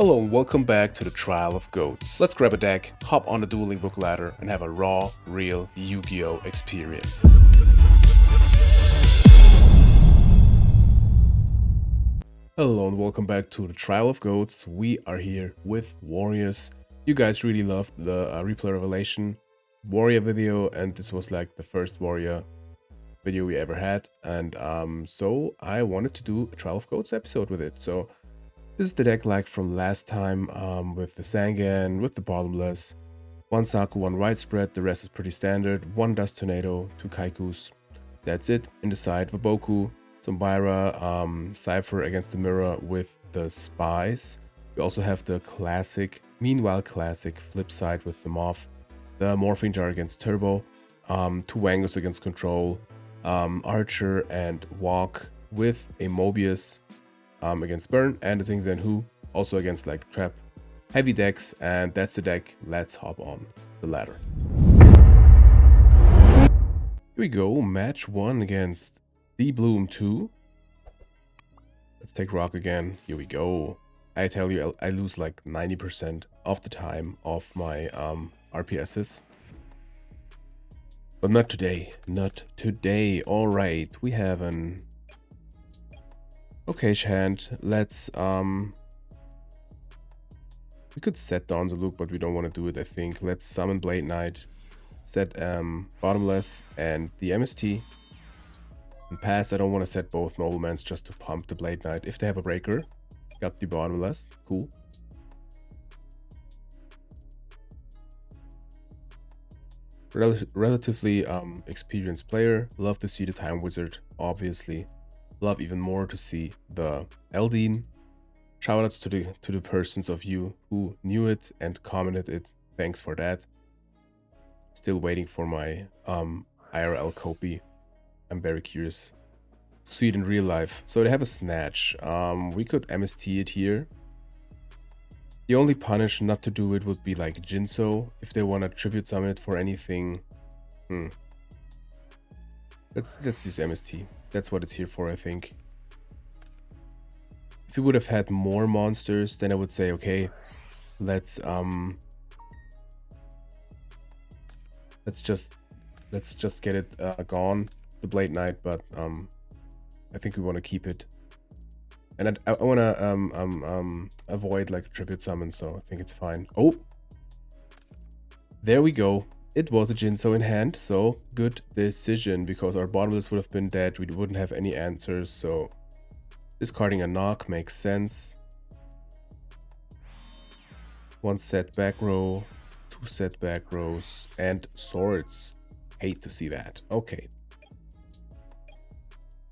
Hello and welcome back to the Trial of Goats. Let's grab a deck, hop on the Dueling Book ladder, and have a raw, real Yu-Gi-Oh experience. Hello and welcome back to the Trial of Goats. We are here with Warriors. You guys really loved the Replay Revelation Warrior video, and this was like the first Warrior video we ever had. And so I wanted to do a Trial of Goats episode with it. So this is the deck like from last time, with the Sangan, with the Bottomless, one Saku, one Widespread, the rest is pretty standard, one Dust Tornado, two Kaikus, that's it. In the side, Vaboku, Zombira, Cypher against the Mirror with the Spies. We also have the classic, meanwhile classic, flip side with the Moth, the Morphine Jar against Turbo, two Wangos against Control, Archer and Walk with a Mobius, against Burn, and the Zing Zan Hu also against like trap heavy decks, and that's the deck. Let's hop on the ladder. Here we go, match 1 against the Bloom 2. Let's take Rock again. Here we go. I tell you, I lose like 90% of the time of my RPSs. But not today. Not today. Alright, we have an okay hand. Let's we could set down the look, but we don't want to do it, I think. Let's summon Blade Knight, set Bottomless and the MST, and pass. I don't want to set both Noblemans just to pump the Blade Knight. If they have a breaker, got the Bottomless, cool. Relatively experienced player. Love to see the Time Wizard, obviously. Love even more to see the Eldine. Shoutouts to the persons of you who knew it and commented it. Thanks for that. Still waiting for my IRL copy. I'm very curious to see it in real life. So they have a Snatch. We could MST it here. The only punish not to do it would be like Jinso if they want to tribute summon it for anything. Let's use MST. That's what it's here for, I think. If we would have had more monsters, then I would say, okay, let's just get it gone, the Blade Knight. But I think we want to keep it, and I want to avoid like tribute summon, so I think it's fine. Oh, there we go. It was a Jinso in hand, so good decision, because our Bottomless would have been dead. We wouldn't have any answers, so discarding a knock makes sense. One set back row, two set back rows, and swords. Hate to see that. Okay.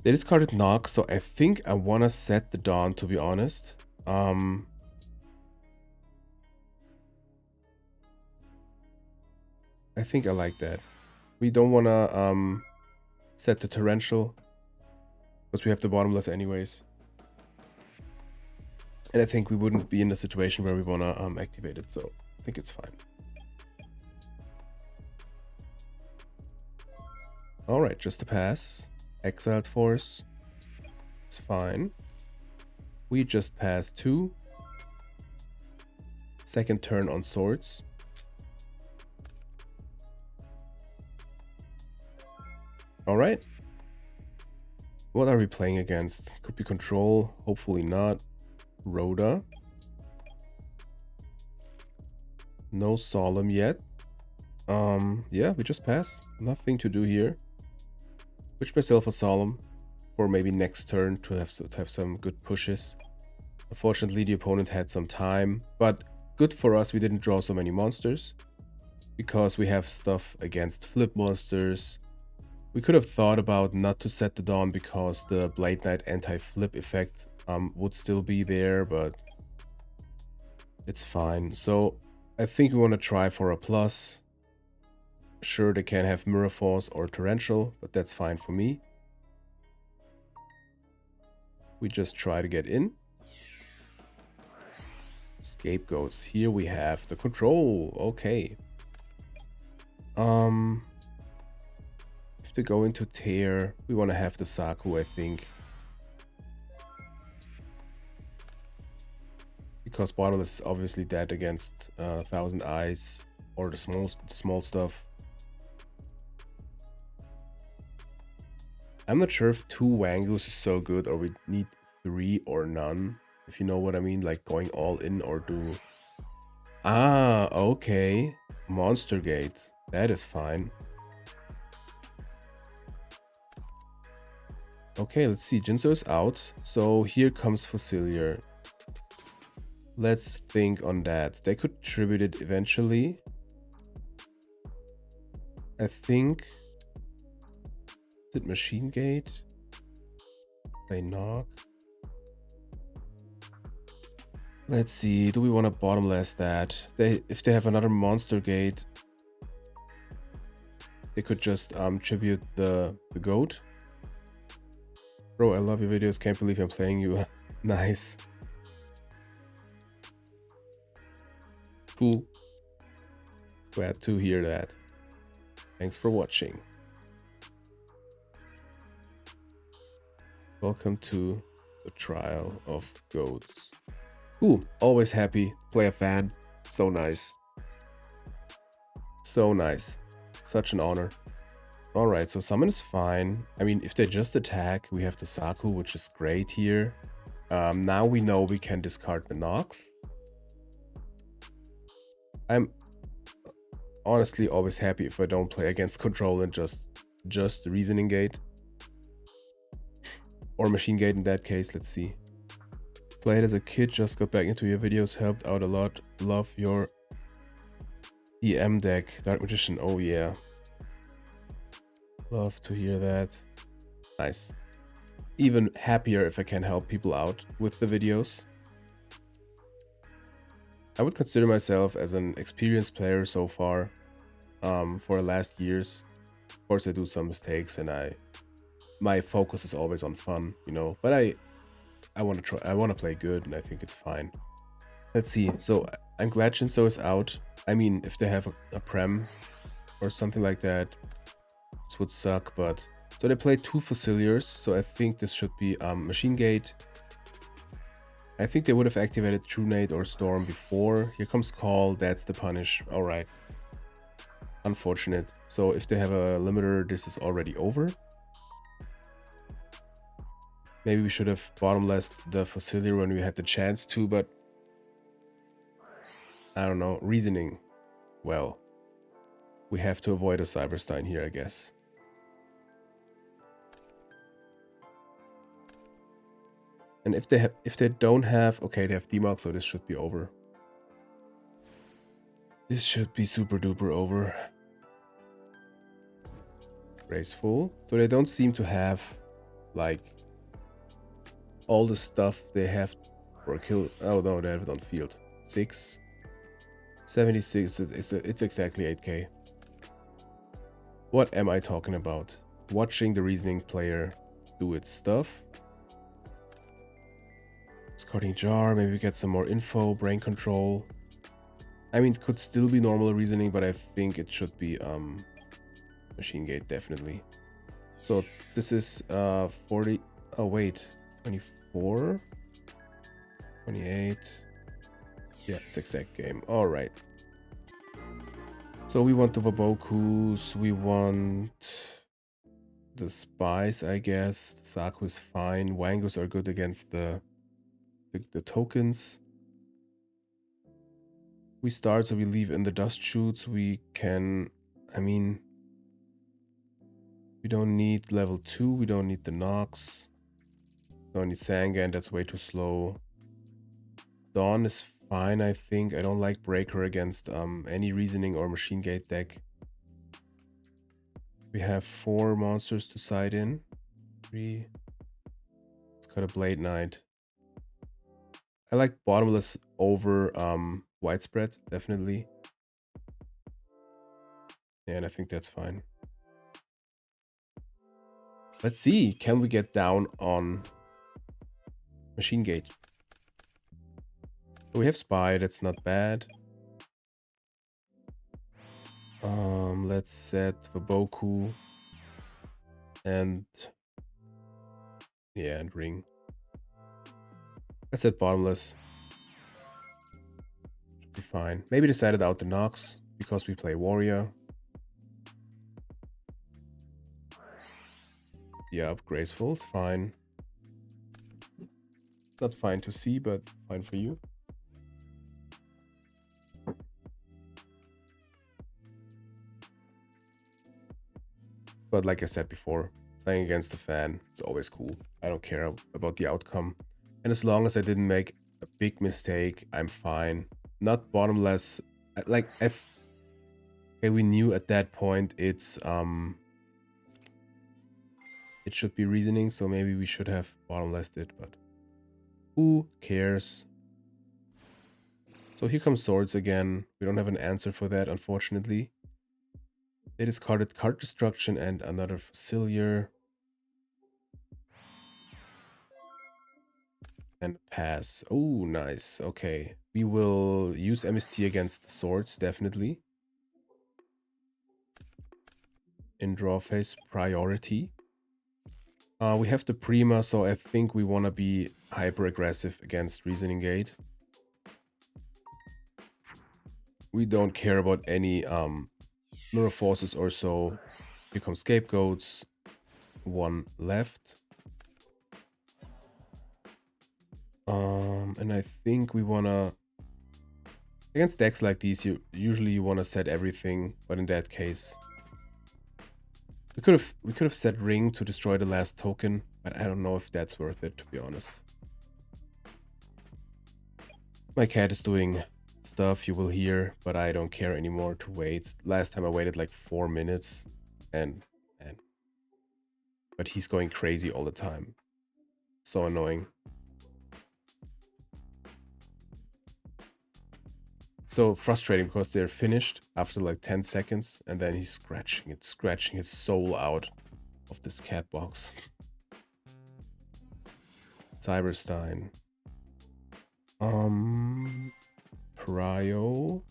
They discarded knock, so I think I want to set the Dawn, to be honest. I think I like that. We don't want to set the Torrential, because we have the Bottomless anyways. And I think we wouldn't be in a situation where we want to activate it, so I think it's fine. Alright, just a pass. Exiled Force. It's fine. We just passed 2. Second turn on Swords. Alright. What are we playing against? Could be Control, hopefully not. Rhoda. No Solemn yet. Yeah, we just pass. Nothing to do here. Wish myself a Solemn for maybe next turn to have some good pushes. Unfortunately, the opponent had some time, but good for us, we didn't draw so many monsters, because we have stuff against flip monsters. We could have thought about not to set the Dawn because the Blade Knight anti-flip effect would still be there, but it's fine. So I think we want to try for a plus. Sure, they can have Mirror Force or Torrential, but that's fine for me. We just try to get in. Scapegoats. Here we have the Control. Okay. If they go into Tear, we want to have the Saku, I think. because bottomless is obviously dead against Thousand Eyes or the small stuff. I'm not sure if 2 Wangus is so good or we need 3 or none, if you know what I mean, like going all in or do... Ah, okay. Monster Gate. That is fine. Okay, let's see. Jinzo is out, so here comes Fossilier. Let's think on that. They could tribute it eventually. I think... Is it Machine Gate? Play Knock? Let's see, do we want to bottomless that? If they have another Monster Gate, they could just tribute the goat. Bro, I love your videos, can't believe I'm playing you. Nice. Cool. Glad to hear that. Thanks for watching. Welcome to the Trial of Goats. Cool, always happy, play a fan. So nice. So nice. Such an honor. Alright, so summon is fine. I mean, if they just attack, we have the Saku, which is great here. Now we know we can discard the Nox. I'm honestly always happy if I don't play against control and just Reasoning Gate. Or Machine Gate in that case, let's see. Played as a kid, just got back into your videos, helped out a lot. Love your EM deck, Dark Magician, oh yeah. Love to hear that. Nice. Even happier if I can help people out with the videos. I would consider myself as an experienced player so far for the last years. Of course I do some mistakes and my focus is always on fun, you know, but I want to play good and I think it's fine. Let's see. So I'm glad Shinso is out. I mean, if they have a Prem or something like that, this would suck, but... So they played 2 Fossiliers, so I think this should be Machine Gate. I think they would have activated True Nade or Storm before. Here comes Call, that's the punish. Alright. Unfortunate. So if they have a limiter, this is already over. Maybe we should have bottomless the Fossilier when we had the chance to, but... I don't know. Reasoning. Well. We have to avoid a Cyberstein here, I guess. And if they don't have... Okay, they have Demog, so this should be over. This should be super duper over. Graceful. So they don't seem to have, like... all the stuff they have for a kill. Oh no, they have it on field. 6. 76, it's exactly 8k. What am I talking about? Watching the Reasoning player do its stuff. Discarding Jar, maybe we get some more info, Brain Control. I mean, it could still be normal Reasoning, but I think it should be Machine Gate, definitely. So this is 40, oh wait, 24? 28. Yeah, it's exact game. Alright. So we want the Wabokus, we want the Spies, I guess. The Saku is fine. Wangus are good against the tokens. We start, so we leave in the dust shoots. We can, I mean, we don't need level 2, we don't need the Nox. Don't need Sangan, that's way too slow. Dawn is fine, I think. I don't like Breaker against any Reasoning or Machine Gate deck. We have 4 monsters to side in. 3. Let's got a Blade Knight. I like Bottomless over Widespread, definitely. And I think that's fine. Let's see, can we get down on Machine Gate? We have Spy, that's not bad. Let's set Waboku and yeah, and Ring. Let's set Bottomless. Be fine. Maybe decided out the Nox because we play warrior. Yep, graceful, it's fine. Not fine to see, but fine for you. But like I said before, playing against the fan is always cool. I don't care about the outcome. And as long as I didn't make a big mistake, I'm fine. Not bottomless. Like, okay, we knew at that point it should be reasoning, so maybe we should have bottomlessed it, but who cares? So here comes swords again. We don't have an answer for that, unfortunately. They discarded card destruction and another Facilier. And pass. Oh, nice. Okay. We will use MST against the swords, definitely. In draw phase, priority. We have the Prima, so I think we want to be hyper aggressive against Reasoning Gate. We don't care about any mirror forces or so. Here come scapegoats. One left. And I think we wanna against decks like these, you usually wanna set everything, but in that case, we could have set ring to destroy the last token, but I don't know if that's worth it, to be honest. My cat is doing stuff you will hear, but I don't care anymore to wait. Last time I waited like 4 minutes, and but he's going crazy all the time. So annoying. So frustrating because they're finished after like 10 seconds, and then he's scratching his soul out of this cat box. Cyberstein. Prio.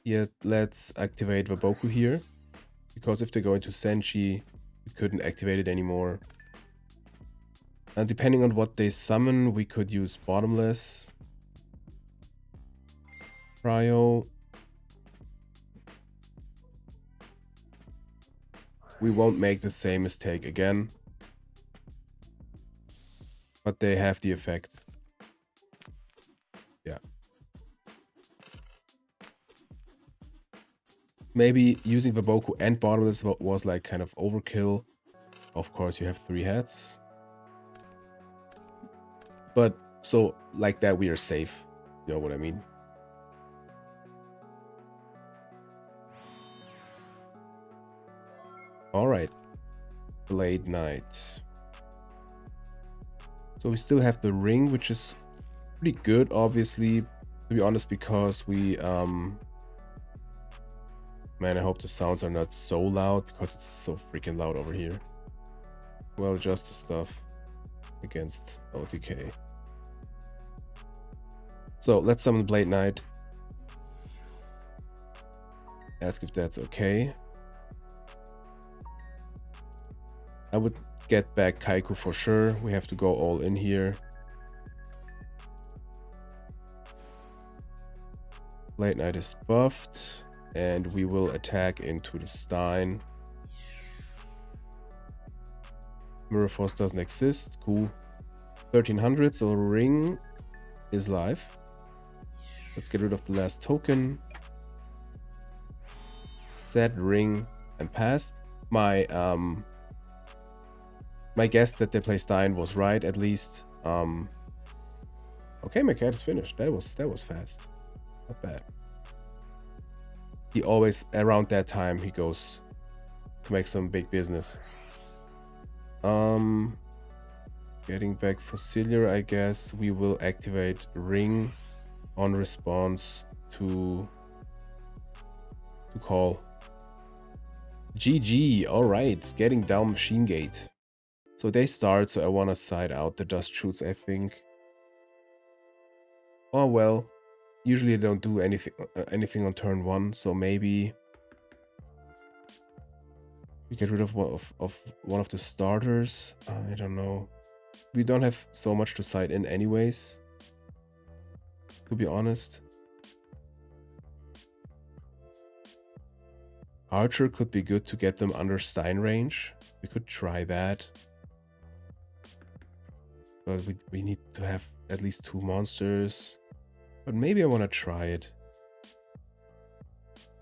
Yeah, let's activate Waboku here. Because if they go into Senshi, we couldn't activate it anymore. And depending on what they summon, we could use Bottomless. Prio. We won't make the same mistake again. But they have the effect. Yeah. Maybe using Waboku and Bottomless was like kind of overkill. Of course, you have 3 heads. But so like that, we are safe. You know what I mean? All right. Blade Knight. So we still have the ring, which is pretty good, obviously, to be honest, because we man, I hope the sounds are not so loud because it's so freaking loud over here. Well, just the stuff against OTK. So let's summon Blade Knight. Ask if that's okay. I would get back Kaiku for sure. We have to go all in here. Blade Knight is buffed, and we will attack into the Stein. Mirror Force doesn't exist. Cool. 1300, so ring is live. Let's get rid of the last token. Set ring and pass. My guess that they play Stein was right, at least. Okay, my cat is finished. That was fast. Not bad. He always, around that time, he goes to make some big business. Getting back Facilier, I guess we will activate ring on response to call. GG, alright, getting down Machine Gate. So they start, so I want to side out the Dust Shoots, I think. Oh well, usually I don't do anything on turn 1, so maybe we get rid of one of the starters. I don't know. We don't have so much to side in anyways, to be honest. Archer could be good to get them under Stein range. We could try that. But we need to have at least 2 monsters. But maybe I want to try it.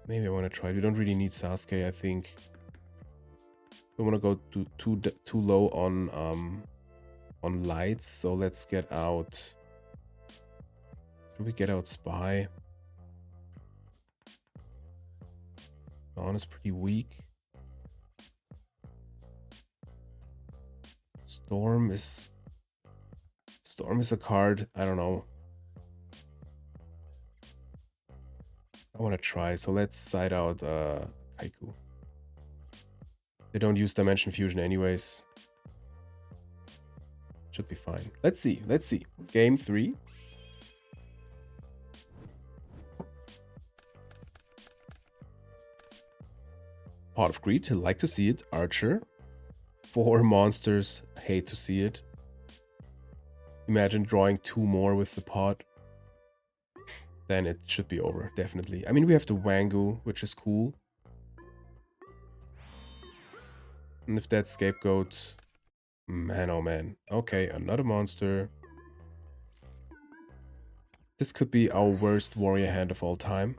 Maybe I want to try it. We don't really need Sasuke, I think. Don't want to go too low on lights, so let's get out. Do we get out Spy? Dawn is pretty weak. Storm is a card. I don't know. I want to try, so let's side out Kaiku. They don't use Dimension Fusion anyways. Should be fine. Let's see. Let's see. Game 3. Pot of Greed. Like to see it. Archer. 4 monsters. Hate to see it. Imagine drawing 2 more with the pot. Then it should be over. Definitely. I mean, we have the Wangu, which is cool. And if that Scapegoat... Man, oh man. Okay, another monster. This could be our worst warrior hand of all time.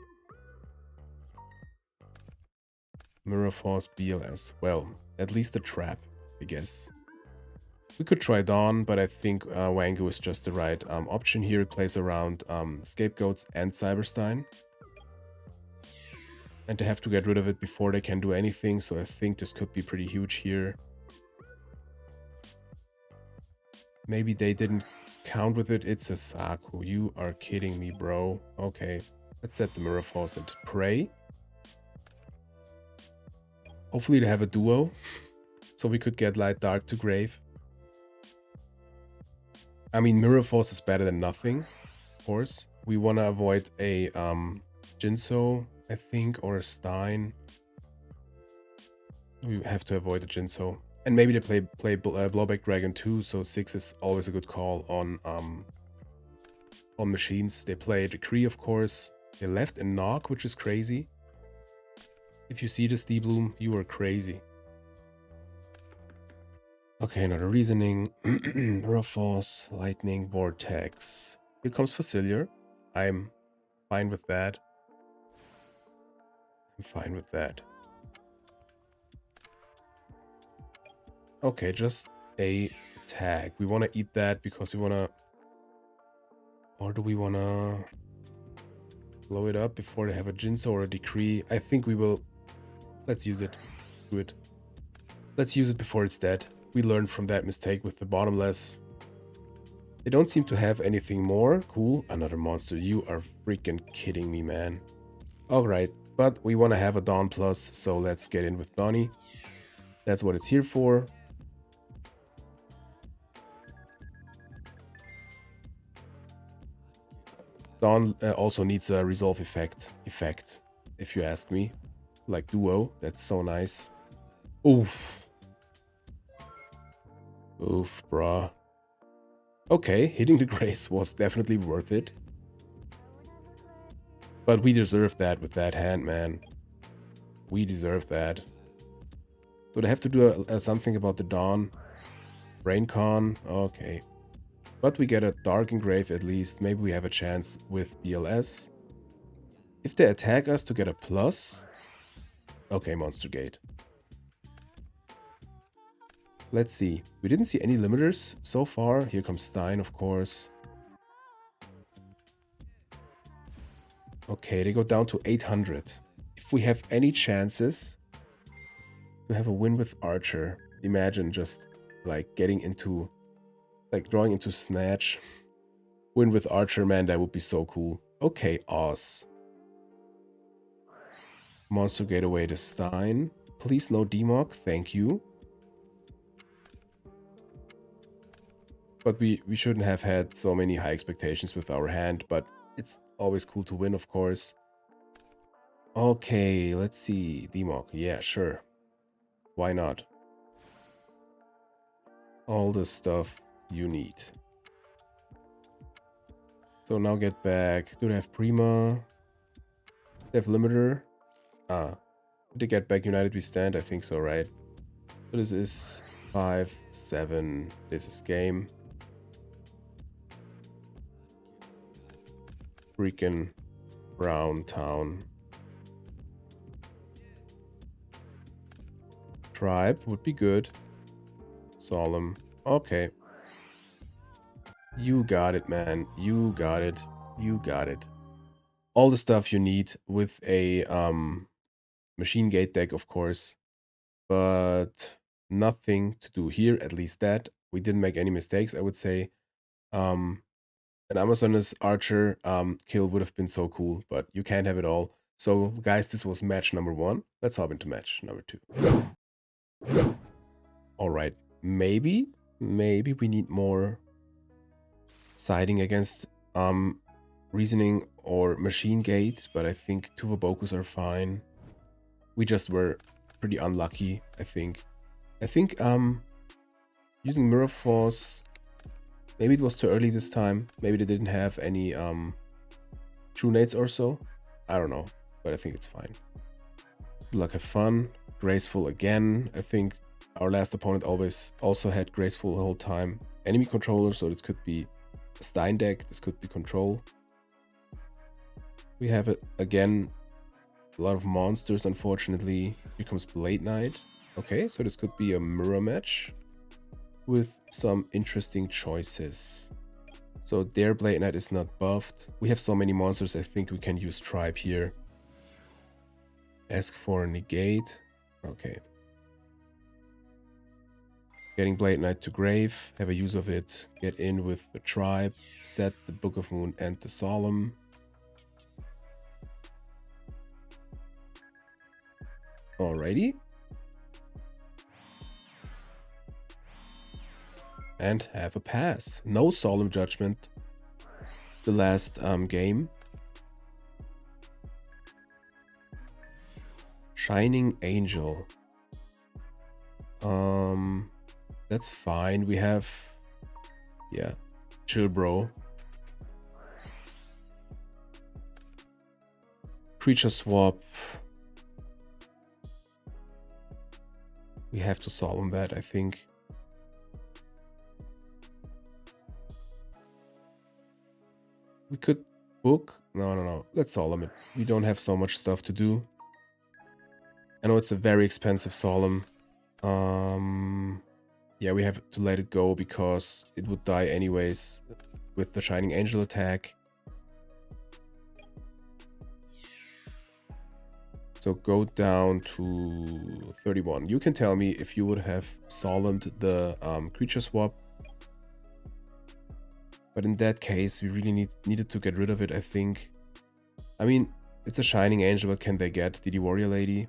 Mirror Force BLS. Well, at least a trap, I guess. We could try Dawn, but I think Wangu is just the right option here. It plays around Scapegoats and Cyberstein. And they have to get rid of it before they can do anything, so I think this could be pretty huge here. Maybe they didn't count with it. It's a Saku. You are kidding me, bro. Okay, let's set the Mirror Force and pray. Hopefully they have a duo, so we could get Light Dark to Grave. I mean, Mirror Force is better than nothing, of course. We want to avoid a Jinso, I think, or a Stein. We have to avoid the Jinso. And maybe they play Blowback Dragon too, so 6 is always a good call on machines. They play Decree, of course. They left a Knock, which is crazy. If you see this D-Bloom, you are crazy. Okay, another Reasoning. Mirror Force, Lightning, Vortex. Here comes Facilier. I'm fine with that. I'm fine with that. Okay, just a attack. We want to eat that because we want to... Or do we want to blow it up before they have a Jinso or a Decree? I think we will... Let's use it. Do it. Let's use it before it's dead. We learned from that mistake with the bottomless. They don't seem to have anything more. Cool. Another monster. You are freaking kidding me, man. Alright, but we want to have a Dawn Plus, so let's get in with Donnie. That's what it's here for. Dawn also needs a resolve effect, if you ask me. Like Duo, that's so nice. Oof. Oof, bruh. Okay, hitting the Grace was definitely worth it. But we deserve that with that hand, man. We deserve that. So they have to do something about the Dawn. Braincon, okay. But we get a Dark Engrave at least. Maybe we have a chance with BLS. If they attack us to get a plus... Okay, Monster Gate. Let's see. We didn't see any limiters so far. Here comes Stein, of course. Okay, they go down to 800. If we have any chances to have a win with Archer, imagine just like getting into... Like drawing into Snatch. Win with Archer, man, that would be so cool. Okay, Oz. Monster Gate away to Stein. Please no Demok, thank you. But we shouldn't have had so many high expectations with our hand, but it's always cool to win, of course. Okay, let's see. Demok, yeah, sure. Why not? All this stuff. you need. So now get back. Do they have Prima? They have Limiter. Ah. Did they get back United We Stand? I think so, right? So this is 5, 7. This is game. Freaking Brown Town. Tribe would be good. Solemn. Okay. You got it, man. You got it. You got it. All the stuff you need with a machine gate deck, of course. But nothing to do here, at least that. We didn't make any mistakes, I would say. An Amazoness Archer kill would have been so cool, but you can't have it all. So, guys, this was match number 1. Let's hop into match number 2. Alright, maybe we need more siding against Reasoning or Machine Gate, but I think Tuvabokus are fine. We just were pretty unlucky, I think. Using Mirror Force, maybe it was too early this time. Maybe they didn't have any True Nates or so. I don't know, but I think it's fine. Good luck, have fun. Graceful again. I think our last opponent also had Graceful the whole time. Enemy controller, so this could be a Stein deck. This could be control. We have it again. A lot of monsters, unfortunately. Here comes Blade Knight. Okay, so this could be a mirror match with some interesting choices. So their Blade Knight is not buffed. We have so many monsters, I think we can use Tribe here. Ask for a negate. Okay. Getting Blade Knight to grave, have a use of it, get in with the Tribe, set the Book of Moon and the Solemn. Alrighty. And have a pass. No Solemn Judgment. The last game. Shining Angel. That's fine. We have, yeah, chill, bro. Creature swap. We have to Solemn that, I think. We could book. No. Let's Solemn it. We don't have so much stuff to do. I know it's a very expensive Solemn. Yeah, we have to let it go because it would die anyways with the Shining Angel attack. So go down to 31. You can tell me if you would have Solemned the creature swap. But in that case, we really needed to get rid of it, I think. I mean, it's a Shining Angel, what can they get? DD Warrior Lady?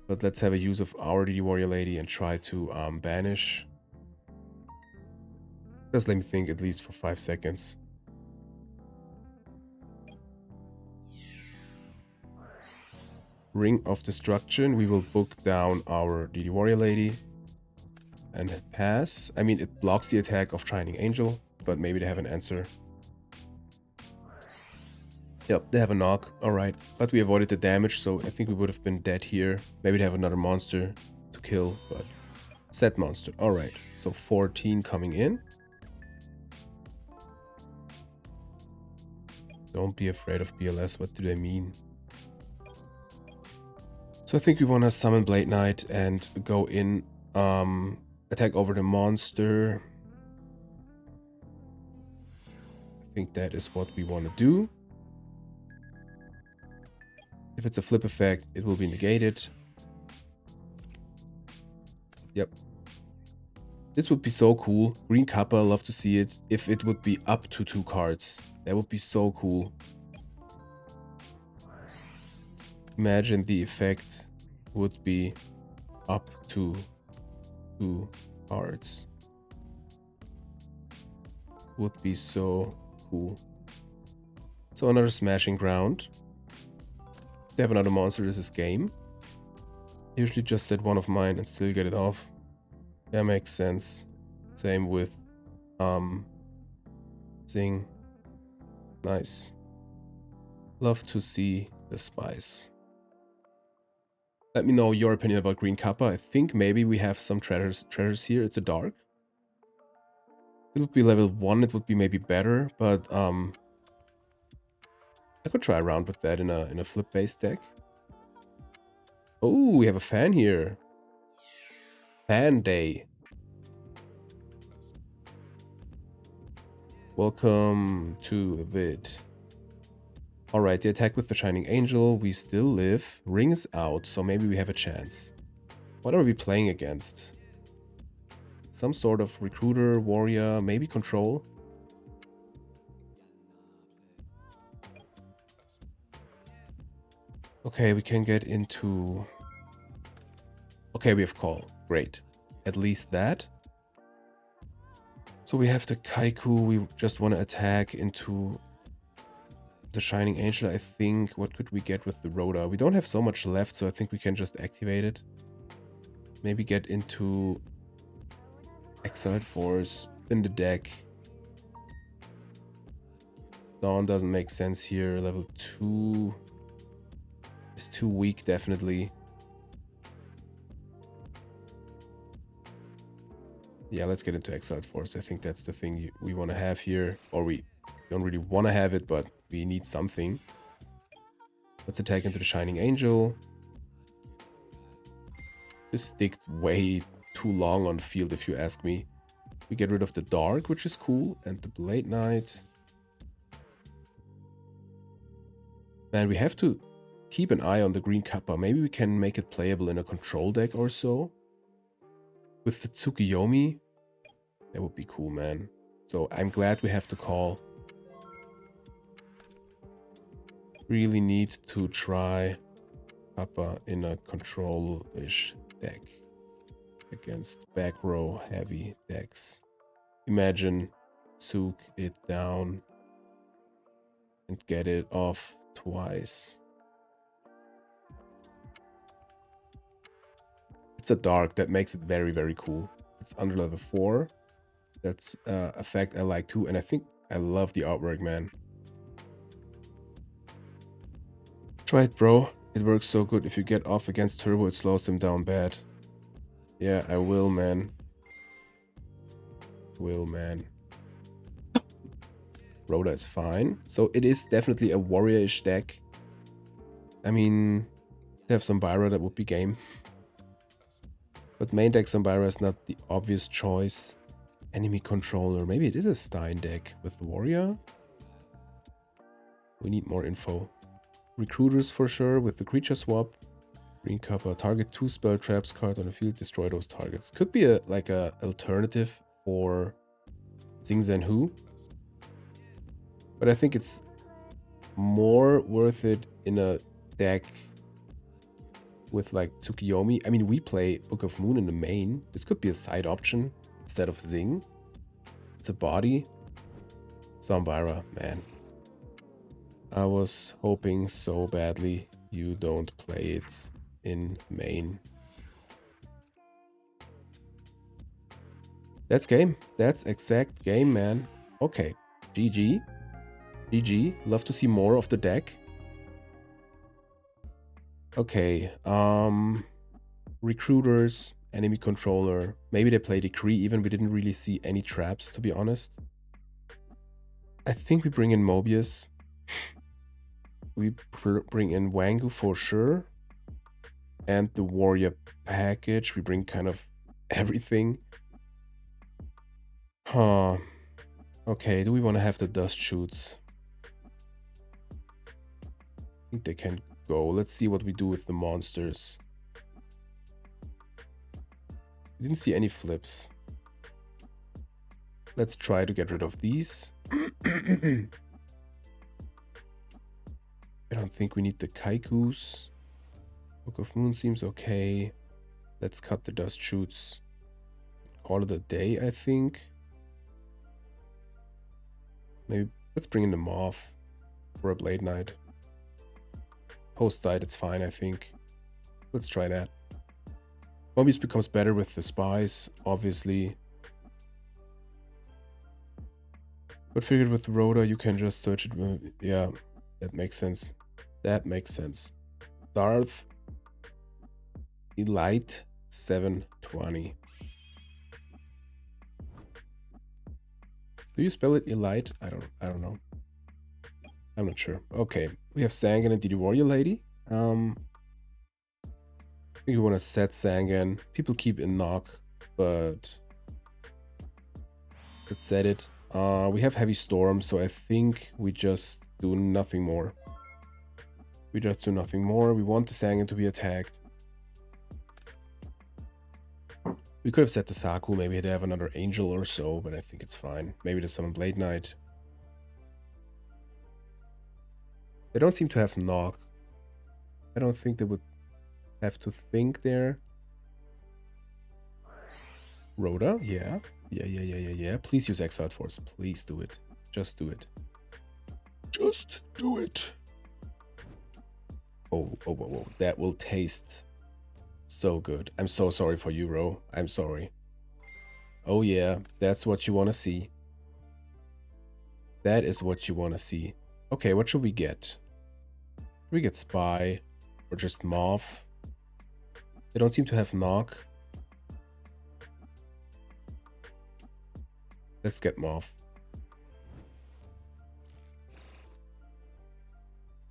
But let's have a use of our DD Warrior Lady and try to banish. Just let me think at least for 5 seconds. Ring of Destruction. We will book down our DD Warrior Lady. And pass. I mean, it blocks the attack of Shining Angel, but maybe they have an answer. Yep, they have a knock. Alright. But we avoided the damage, so I think we would have been dead here. Maybe they have another monster to kill, but... Set monster. Alright. So 14 coming in. Don't be afraid of BLS. What do they mean? So I think we want to summon Blade Knight and go in... attack over the monster. I think that is what we want to do. If it's a flip effect, it will be negated. Yep. This would be so cool. Green Kappa, love to see it. If it would be up to 2 cards. That would be so cool. Imagine the effect would be up to 2 cards. Would be so cool. So another Smashing Ground. They have another monster, this is game. Usually just set one of mine and still get it off. That makes sense. Same with Zing. Nice. Love to see the spice. Let me know your opinion about Green Kappa. I think maybe we have some treasures here. It's a dark. It would be level 1, it would be maybe better, but I could try around with that in a flip-based deck. Oh, we have a fan here. Fan day. Welcome to the vid. Alright, the attack with the Shining Angel. We still live. Ring is out, so maybe we have a chance. What are we playing against? Some sort of recruiter, warrior, maybe control. Okay, we can get into... Okay, we have call. Great. At least that. So we have the Kaiku. We just want to attack into the Shining Angel, I think. What could we get with the Rhoda? We don't have so much left, so I think we can just activate it. Maybe get into Exiled Force in the deck. Dawn doesn't make sense here. Level 2 is too weak, definitely. Yeah, let's get into Exiled Force. I think that's the thing we want to have here. Or we don't really want to have it, but we need something. Let's attack into the Shining Angel. This sticked way too long on field, if you ask me. We get rid of the Dark, which is cool, and the Blade Knight. Man, we have to keep an eye on the Green Kappa. Maybe we can make it playable in a control deck or so. With the Tsukiyomi. That would be cool, man. So I'm glad we have to call. Really need to try Kappa in a control-ish deck against back row heavy decks. Imagine Tsuk it down and get it off twice. It's a dark that makes it very, very cool. It's under level 4. That's a fact I like too, and I think I love the artwork, man. Try it, bro. It works so good. If you get off against Turbo, it slows them down bad. Yeah, I will, man. Will, man. Rhoda is fine. So it is definitely a warrior-ish deck. I mean, to have Zambira, that would be game. But main deck Zambira is not the obvious choice. Enemy controller. Maybe it is a Stein deck with warrior. We need more info. Recruiters for sure with the creature swap. Green Kappa. Target 2 spell traps cards on the field. Destroy those targets. Could be a alternative for Xing Zhen Hu. But I think it's more worth it in a deck with like Tsukiyomi. I mean, we play Book of Moon in the main. This could be a side option instead of Xing. It's a body. Zambira, man. I was hoping so badly you don't play it in main. That's game. That's exact game, man. Okay. GG. GG. Love to see more of the deck. Okay. Recruiters, enemy controller. Maybe they play Decree even. We didn't really see any traps, to be honest. I think we bring in Mobius. We bring in Wangu for sure. And the warrior package. We bring kind of everything. Huh. Okay, do we want to have the dust shoots? I think they can go. Let's see what we do with the monsters. We didn't see any flips. Let's try to get rid of these. I don't think we need the Kaikus. Book of Moon seems okay. Let's cut the dust shoots. Call it a day, I think. Maybe let's bring in the Moth for a Blade Knight. Post-side, it's fine, I think. Let's try that. Mobius becomes better with the spies, obviously. But figured with Rhoda, you can just search it with, yeah, that makes sense. That makes sense. Darth Elite 720. Do you spell it Elite? I don't know. I'm not sure. Okay, we have Sangan and Didi Warrior Lady. I think we want to set Sangan. People keep in knock, but let's set it. We have Heavy Storm, so I think we just do nothing more. We just do nothing more. We want the Sangan to be attacked. We could have set the Saku. Maybe they have another Angel or so, but I think it's fine. Maybe there's some Blade Knight. They don't seem to have knock. I don't think they would have to think there. Rhoda, yeah. Yeah. Please use Exiled Force. Please do it. Just do it. Just do it. Oh. That will taste so good. I'm so sorry for you, Ro. I'm sorry. Oh yeah, that's what you want to see. That is what you want to see. Okay, what should we get? Should we get Spy? Or just Moth? They don't seem to have knock. Let's get Moth.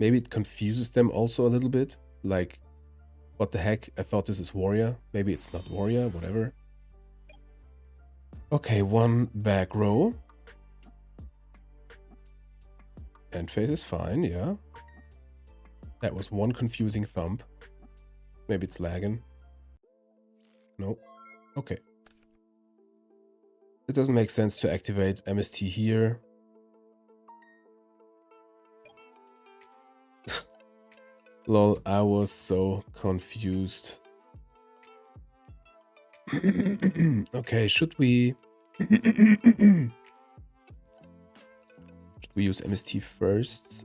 Maybe it confuses them also a little bit. Like, what the heck? I thought this is Warrior. Maybe it's not Warrior, whatever. Okay, one back row. End phase is fine, yeah. That was one confusing thump. Maybe it's lagging. No. Okay. It doesn't make sense to activate MST here. Lol, I was so confused. Okay, should we... should we use MST first?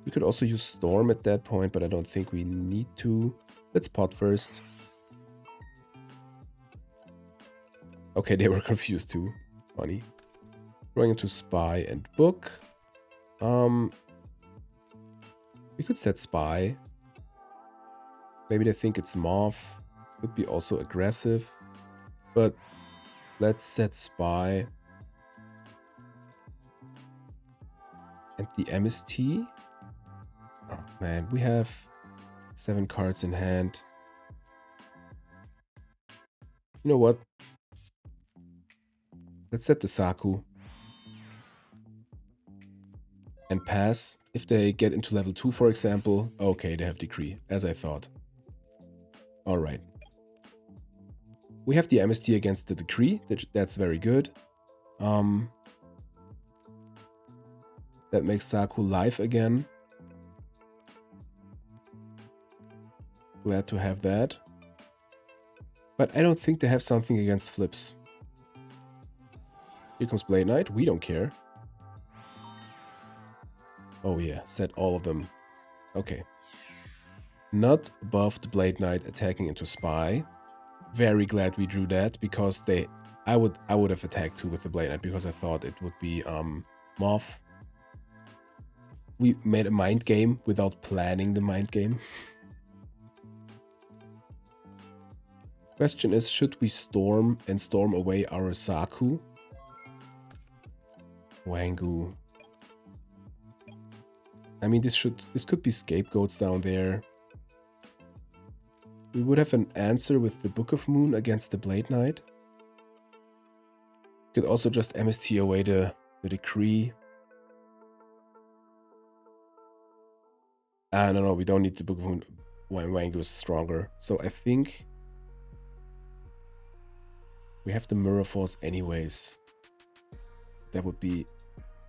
We could also use Storm at that point, but I don't think we need to. Let's pot first. Okay, they were confused too. Funny. Going into Spy and Book. We could set Spy. Maybe they think it's Moth. Could be also aggressive. But let's set Spy. And the MST. Oh man, we have 7 cards in hand. You know what? Let's set the Saku. And pass. If they get into level 2, for example. Okay, they have Decree, as I thought. Alright. We have the MST against the Decree. That's very good. That makes Saku live again. Glad to have that. But I don't think they have something against flips. Here comes Blade Knight. We don't care. Oh yeah, set all of them. Okay. Not above the Blade Knight attacking into Spy. Very glad we drew that because I would have attacked too with the Blade Knight because I thought it would be Moth. We made a mind game without planning the mind game. Question is, should we storm away our Saku? Wangu. I mean, this could be scapegoats down there. We would have an answer with the Book of Moon against the Blade Knight. Could also just MST away the Decree. No, we don't need the Book of Moon when Wangu is stronger. So I think we have the Mirror Force anyways. That would be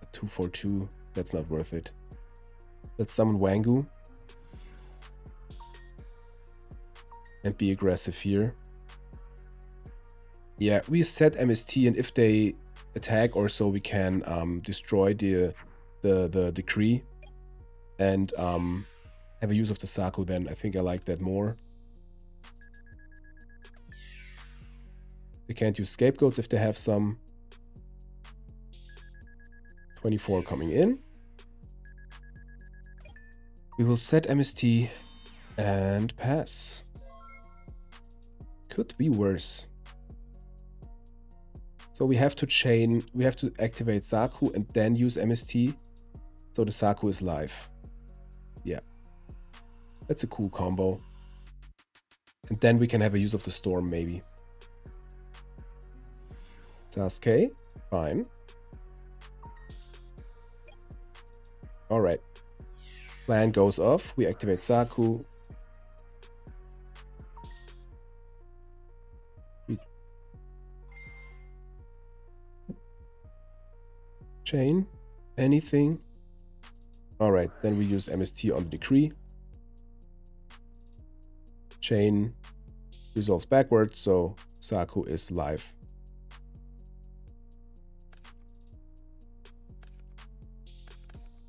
a 2/2. That's not worth it. Let's summon Wangu. And be aggressive here. Yeah, we set MST, and if they attack or so, we can destroy the Decree and have a use of the Saku. Then I think I like that more. They can't use scapegoats if they have some. 24 coming in. We will set MST and pass. Could be worse. So we have to activate Saku and then use MST. So the Saku is live. Yeah. That's a cool combo. And then we can have a use of the storm, maybe. Sasuke, fine. Alright. Plan goes off. We activate Saku. Chain. Anything. Alright, then we use MST on the decree. Chain resolves backwards, so Saku is live.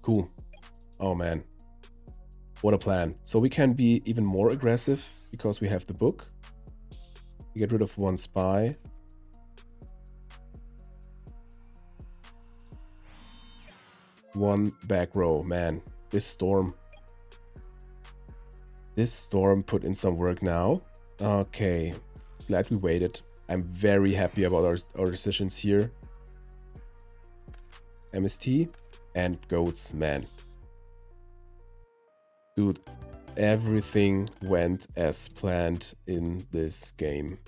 Cool. Oh man. What a plan. So we can be even more aggressive because we have the book. We get rid of one spy. One back row. Man, this storm put in some work now. Okay. Glad we waited. I'm very happy about our decisions here. MST and goats, man. Dude, everything went as planned in this game.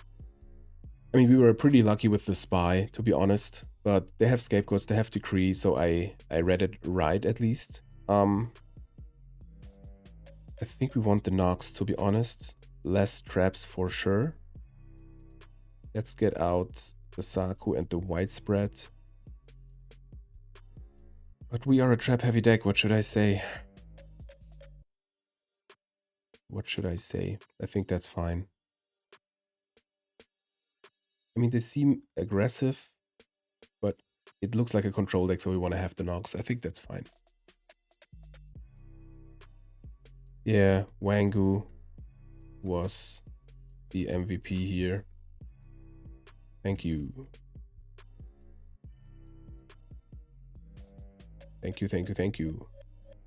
I mean, we were pretty lucky with the spy, to be honest. But they have scapegoats, they have decree, so I read it right at least. I think we want the Nox, to be honest. Less traps for sure. Let's get out the Saku and the widespread. But we are a trap-heavy deck, what should I say? What should I say? I think that's fine. I mean, they seem aggressive, but it looks like a control deck, so we want to have the Nox. I think that's fine. Yeah, Wangu was the MVP here. Thank you. Thank you, thank you, thank you.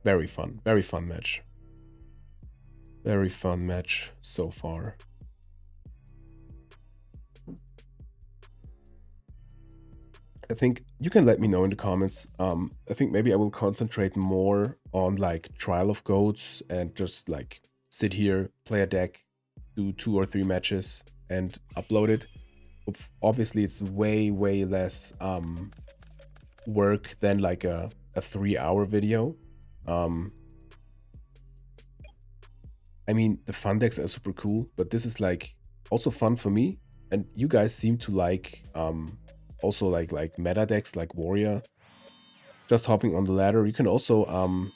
Very fun match. Very fun match so far. I think you can let me know in the comments. I think maybe I will concentrate more on like Trial of Goats and just like sit here, play a deck, do 2 or 3 matches and upload it. Obviously it's way less work than like a 3-hour video. I mean, the fun decks are super cool, but this is like also fun for me, and you guys seem to like also like meta decks like Warrior. Just hopping on the ladder, you can also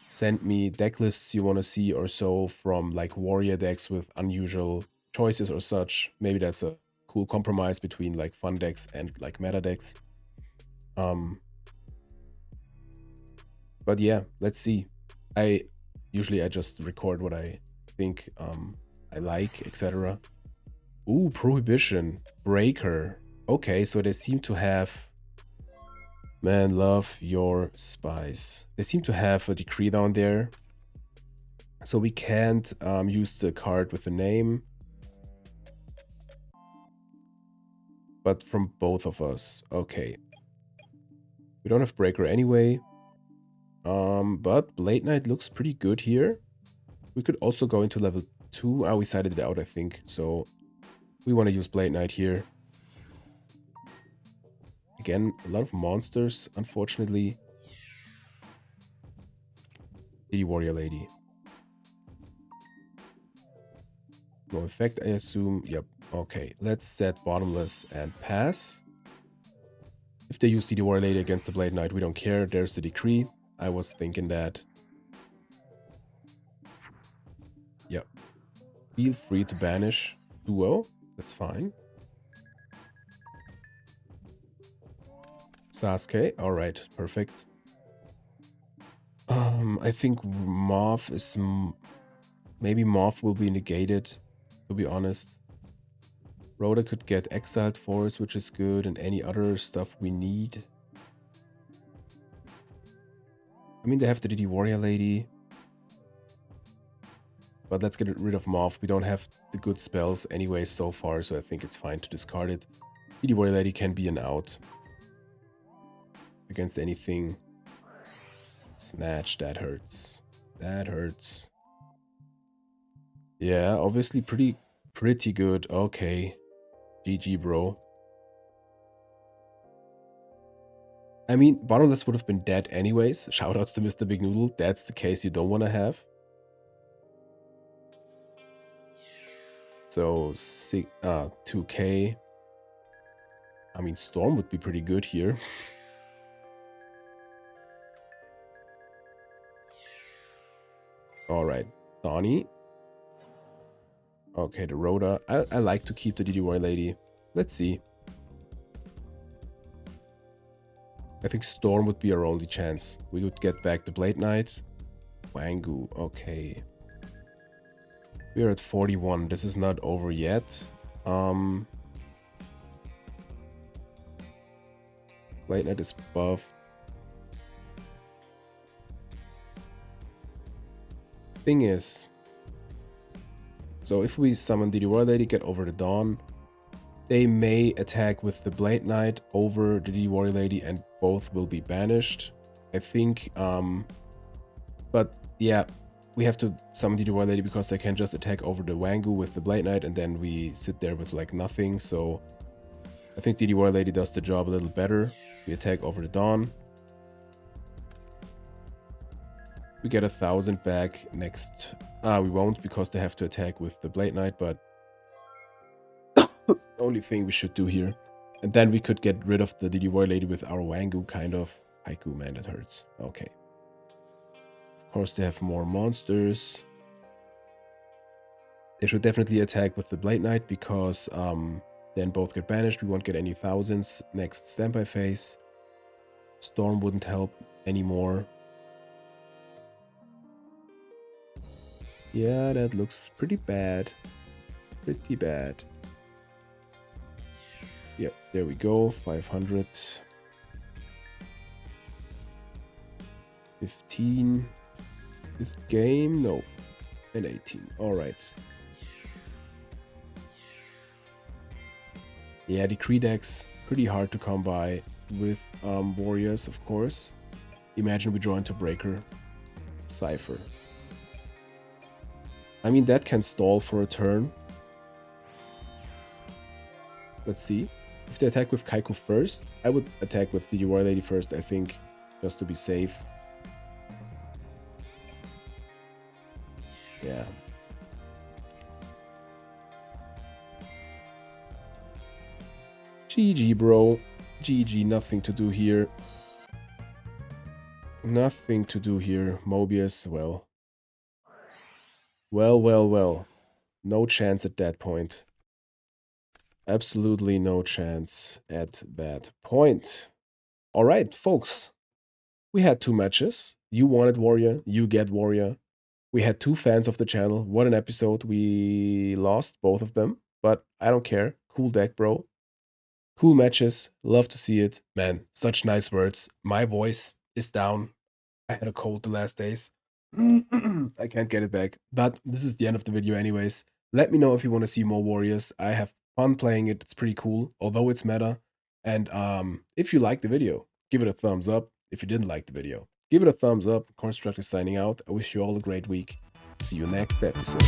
send me deck lists you want to see or so from like Warrior decks with unusual choices or such. Maybe that's a cool compromise between like fun decks and like meta decks. But yeah, let's see. I just record what I think I like, etc. Ooh, Prohibition, Breaker. Okay, so they seem to have... Man, love your spies. They seem to have a decree down there. So we can't use the card with the name. But from both of us. Okay. We don't have Breaker anyway. But Blade Knight looks pretty good here. We could also go into level 2. We sided it out, I think. So we want to use Blade Knight here. Again, a lot of monsters, unfortunately. The Warrior Lady. No effect, I assume. Yep. Okay, let's set Bottomless and pass. If they use the Warrior Lady against the Blade Knight, we don't care. There's the decree. I was thinking that. Yep. Feel free to banish Duo. That's fine. Sasuke. Alright, perfect. I think Morph is... Maybe Morph will be negated, to be honest. Rhoda could get Exiled Force, which is good, and any other stuff we need. I mean, they have the DD Warrior Lady. But let's get rid of Moth. We don't have the good spells anyway so far, so I think it's fine to discard it. DD Warrior Lady can be an out. Against anything. Snatch, that hurts. That hurts. Yeah, obviously pretty good. Okay. GG, bro. I mean, Bottomless would have been dead anyways. Shoutouts to Mr. Big Noodle. That's the case you don't want to have. So, 2k. I mean, Storm would be pretty good here. Alright, Donnie. Okay, the Rhoda. I like to keep the DD Warrior Lady. Let's see. I think Storm would be our only chance. We would get back the Blade Knight. Wangu, okay. We're at 41. This is not over yet. Blade Knight is buffed. Thing is, so if we summon DD Warrior Lady, get over the Dawn, they may attack with the Blade Knight over the DD Warrior Lady and both will be banished. I think, but yeah, we have to summon DD Warrior Lady because they can just attack over the Wangu with the Blade Knight and then we sit there with like nothing. So I think DD Warrior Lady does the job a little better. We attack over the Dawn. We get 1,000 back next. We won't because they have to attack with the Blade Knight, but only thing we should do here. And then we could get rid of the DD Warrior Lady with our Wangu, kind of. Haiku, man, that hurts. Okay. Of course, they have more monsters. They should definitely attack with the Blade Knight because then both get banished. We won't get any thousands next standby phase. Storm wouldn't help anymore. Yeah, that looks pretty bad. Pretty bad. Yep, there we go. 500. 15. This game? No. And 18. Alright. Yeah, the Credex, pretty hard to come by with warriors, of course. Imagine we draw into Breaker. Cypher. I mean, that can stall for a turn. Let's see. If they attack with Kaiku first, I would attack with the Warrior Lady first, I think, just to be safe. Yeah. GG, bro. GG, nothing to do here. Nothing to do here. Mobius, well. Well. No chance at that point. Absolutely no chance at that point. Alright, folks. We had 2 matches. You wanted Warrior, you get Warrior. We had 2 fans of the channel. What an episode. We lost both of them, but I don't care. Cool deck, bro. Cool matches. Love to see it. Man, such nice words. My voice is down. I had a cold the last days. I can't get it back. But this is the end of the video anyways. Let me know if you want to see more Warriors. I have fun playing it. It's pretty cool, although it's meta. And if you liked the video, give it a thumbs up. If you didn't like the video, give it a thumbs up. Construct is signing out. I wish you all a great week. See you next episode.